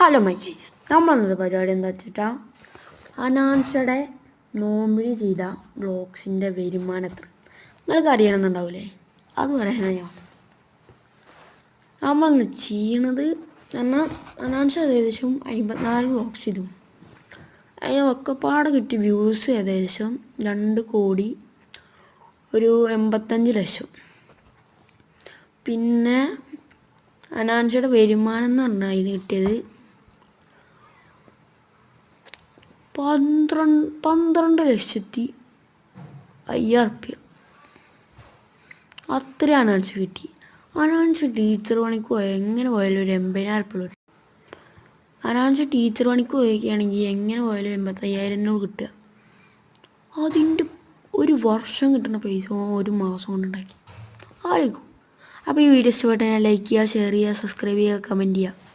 Hello my guys, നമ്മളെന്നത് പരിപാടി എന്താ വെച്ചിട്ടാ അനാൻഷയുടെ നോമ്പിന് ചെയ്ത വ്ളോഗ്സിൻ്റെ വരുമാനത്ര നിങ്ങൾക്ക് അറിയണമെന്നുണ്ടാവില്ലേ? അത് പറയാനാണ് നമ്മളന്ന് ചെയ്യണത് എന്നാൽ അനാൻഷ ഏകദേശം 54 വ്ളോഗ്സ് ചെയ്തു. അതിന് ഒക്കെപ്പാടെ കിട്ടിയ വ്യൂസ് ഏകദേശം 2 കോടി 85 ലക്ഷം. പിന്നെ അനാൻഷയുടെ വരുമാനം എന്ന് പറഞ്ഞാൽ ഇത് കിട്ടിയത് 12,05,000 അത്ര അനാൻഷ കിട്ടി. അനാൻഷ ടീച്ചർ പണിക്ക് പോയാൽ എങ്ങനെ പോയാലും ഒരു 80,000 അനാൻഷ ടീച്ചർ പണിക്ക് പോയൊക്കെയാണെങ്കിൽ എങ്ങനെ പോയാലും 85,000 കിട്ടുക. അതിൻ്റെ ഒരു വർഷം കിട്ടുന്ന പൈസ ഒരു മാസം കൊണ്ടുണ്ടാക്കി ആളിക്കും. അപ്പോൾ ഈ വീഡിയോ ഇഷ്ടപ്പെട്ടാൽ ലൈക്ക് ചെയ്യുക, ഷെയർ ചെയ്യുക, സബ്സ്ക്രൈബ് ചെയ്യുക, കമൻറ്റ് ചെയ്യുക.